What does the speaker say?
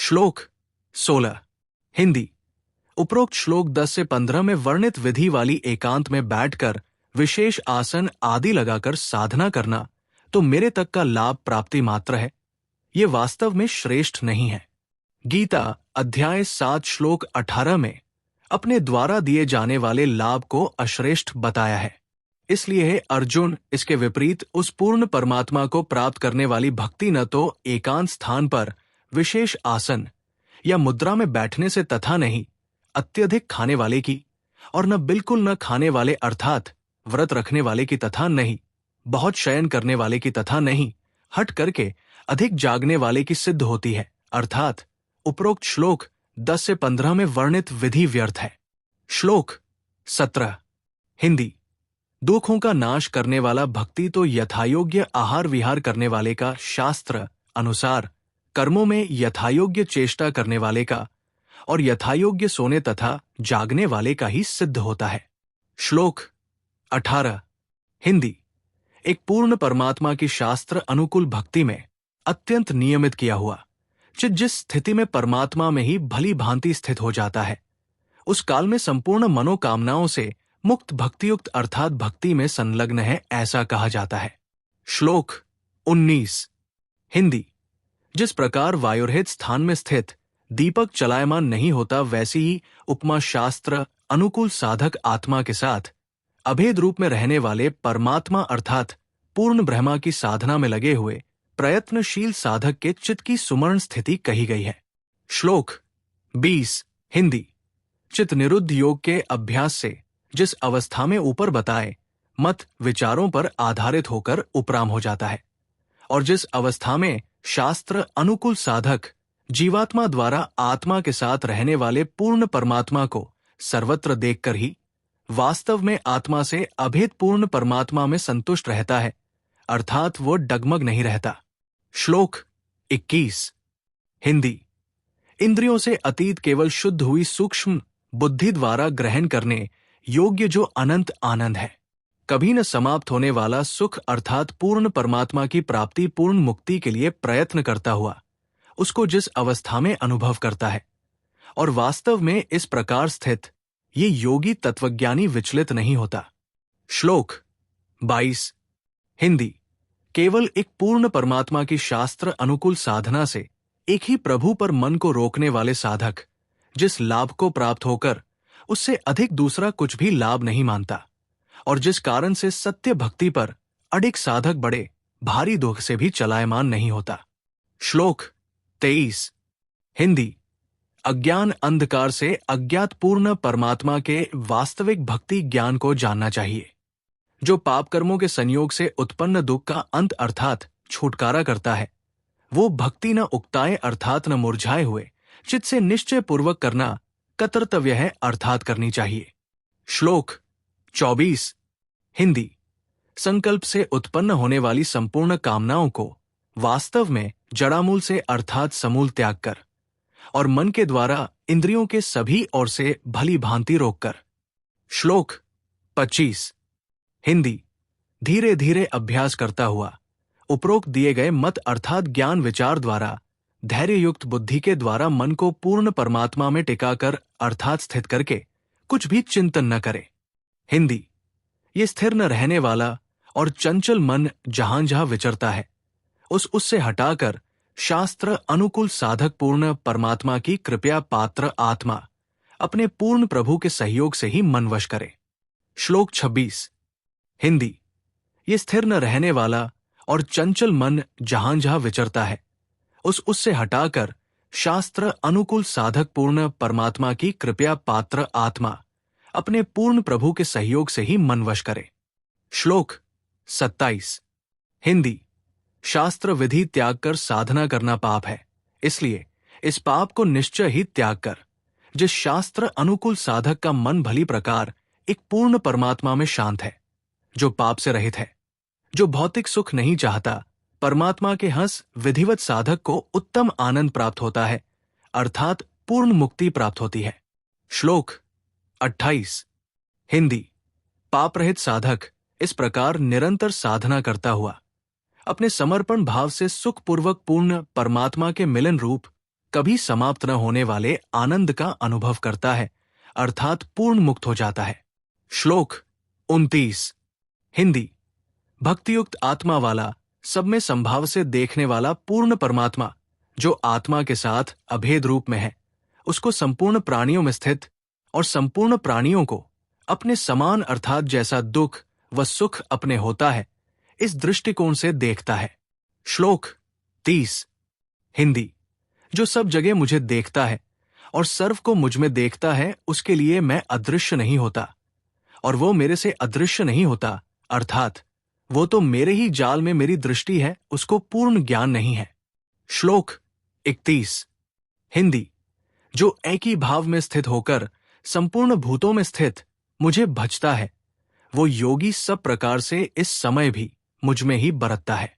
श्लोक 16 हिंदी। उपरोक्त श्लोक 10 से 15 में वर्णित विधि वाली एकांत में बैठकर विशेष आसन आदि लगाकर साधना करना तो मेरे तक का लाभ प्राप्ति मात्र है, ये वास्तव में श्रेष्ठ नहीं है। गीता अध्याय 7 श्लोक 18 में अपने द्वारा दिए जाने वाले लाभ को अश्रेष्ठ बताया है। इसलिए हे अर्जुन, इसके विपरीत उस पूर्ण परमात्मा को प्राप्त करने वाली भक्ति न तो एकांत स्थान पर विशेष आसन या मुद्रा में बैठने से तथा नहीं अत्यधिक खाने वाले की, और न बिल्कुल न खाने वाले अर्थात व्रत रखने वाले की तथा नहीं बहुत शयन करने वाले की तथा नहीं हट करके अधिक जागने वाले की सिद्ध होती है, अर्थात उपरोक्त श्लोक 10 से 15 में वर्णित विधि व्यर्थ है। श्लोक 17 हिंदी। दुखों का नाश करने वाला भक्ति तो यथायोग्य आहार विहार करने वाले का, शास्त्र अनुसार कर्मों में यथायोग्य चेष्टा करने वाले का और यथायोग्य सोने तथा जागने वाले का ही सिद्ध होता है। श्लोक 18 हिंदी। एक पूर्ण परमात्मा की शास्त्र अनुकूल भक्ति में अत्यंत नियमित किया हुआ चित्त जिस स्थिति में परमात्मा में ही भली भांति स्थित हो जाता है, उस काल में संपूर्ण मनोकामनाओं से मुक्त भक्तियुक्त अर्थात भक्ति में संलग्न है, ऐसा कहा जाता है। श्लोक 19 हिंदी। जिस प्रकार वायुरहित स्थान में स्थित दीपक चलायमान नहीं होता, वैसी ही उपमा शास्त्र अनुकूल साधक आत्मा के साथ अभेद रूप में रहने वाले परमात्मा अर्थात पूर्ण ब्रह्मा की साधना में लगे हुए प्रयत्नशील साधक के चित्त की सुमरण स्थिति कही गई है। श्लोक 20 हिंदी। चित्त निरुद्ध योग के अभ्यास से जिस अवस्था में ऊपर बताए मत विचारों पर आधारित होकर उपराम हो जाता है, और जिस अवस्था में शास्त्र अनुकूल साधक जीवात्मा द्वारा आत्मा के साथ रहने वाले पूर्ण परमात्मा को सर्वत्र देखकर ही वास्तव में आत्मा से अभेद पूर्ण परमात्मा में संतुष्ट रहता है, अर्थात वो डगमग नहीं रहता। श्लोक 21 हिंदी। इंद्रियों से अतीत केवल शुद्ध हुई सूक्ष्म बुद्धि द्वारा ग्रहण करने योग्य जो अनंत आनंद है, कभी न समाप्त होने वाला सुख अर्थात पूर्ण परमात्मा की प्राप्ति पूर्ण मुक्ति के लिए प्रयत्न करता हुआ उसको जिस अवस्था में अनुभव करता है, और वास्तव में इस प्रकार स्थित ये योगी तत्वज्ञानी विचलित नहीं होता। श्लोक 22 हिंदी। केवल एक पूर्ण परमात्मा की शास्त्र अनुकूल साधना से एक ही प्रभु पर मन को रोकने वाले साधक जिस लाभ को प्राप्त होकर उससे अधिक दूसरा कुछ भी लाभ नहीं मानता, और जिस कारण से सत्य भक्ति पर अडिग साधक बड़े भारी दुख से भी चलायमान नहीं होता। श्लोक 23 हिंदी। अज्ञान अंधकार से अज्ञात पूर्ण परमात्मा के वास्तविक भक्ति ज्ञान को जानना चाहिए, जो पाप कर्मों के संयोग से उत्पन्न दुख का अंत अर्थात छुटकारा करता है। वो भक्ति न उक्ताए अर्थात न मुरझाए हुए चित्त से निश्चय पूर्वक करना कर्तव्य है, अर्थात करनी चाहिए। श्लोक 24 हिंदी। संकल्प से उत्पन्न होने वाली संपूर्ण कामनाओं को वास्तव में जड़ामूल से अर्थात समूल त्याग कर और मन के द्वारा इंद्रियों के सभी ओर से भली भांति रोककर। श्लोक 25 हिंदी। धीरे धीरे अभ्यास करता हुआ उपरोक्त दिए गए मत अर्थात ज्ञान विचार द्वारा धैर्ययुक्त बुद्धि के द्वारा मन को पूर्ण परमात्मा में टिकाकर अर्थात स्थित करके कुछ भी चिंतन न करे। हिंदी। ये स्थिर न रहने वाला और चंचल मन जहां जहां विचरता है, उससे हटाकर शास्त्र अनुकूल साधक पूर्ण परमात्मा की कृपया पात्र आत्मा अपने पूर्ण प्रभु के सहयोग से ही मन वश करे। श्लोक 26 हिंदी। ये स्थिर न रहने वाला और चंचल मन जहां जहां विचरता है, उससे हटाकर शास्त्र अनुकूल साधक पूर्ण परमात्मा की कृपया पात्र आत्मा अपने पूर्ण प्रभु के सहयोग से ही मन वश करे। श्लोक 27 हिंदी। शास्त्र विधि त्याग कर साधना करना पाप है, इसलिए इस पाप को निश्चय ही त्याग कर जिस शास्त्र अनुकूल साधक का मन भली प्रकार एक पूर्ण परमात्मा में शांत है, जो पाप से रहित है, जो भौतिक सुख नहीं चाहता, परमात्मा के हंस विधिवत साधक को उत्तम आनंद प्राप्त होता है, अर्थात पूर्ण मुक्ति प्राप्त होती है। श्लोक 28 हिंदी। पाप रहित साधक इस प्रकार निरंतर साधना करता हुआ अपने समर्पण भाव से सुखपूर्वक पूर्ण परमात्मा के मिलन रूप कभी समाप्त न होने वाले आनंद का अनुभव करता है, अर्थात पूर्ण मुक्त हो जाता है। श्लोक 29। हिंदी। भक्तियुक्त आत्मा वाला, सब में संभाव से देखने वाला पूर्ण परमात्मा, जो आत्मा के साथ अभेद रूप में है, उसको संपूर्ण प्राणियों में स्थित और संपूर्ण प्राणियों को अपने समान अर्थात जैसा दुख व सुख अपने होता है, इस दृष्टिकोण से देखता है। श्लोक 30। हिंदी। जो सब जगह मुझे देखता है और सर्व को मुझ में देखता है, उसके लिए मैं अदृश्य नहीं होता और वो मेरे से अदृश्य नहीं होता, अर्थात वो तो मेरे ही जाल में मेरी दृष्टि है, उसको पूर्ण ज्ञान नहीं है। श्लोक 31। हिंदी। जो एक ही भाव में स्थित होकर संपूर्ण भूतों में स्थित मुझे भजता है, वो योगी सब प्रकार से इस समय भी मुझ में ही बरतता है।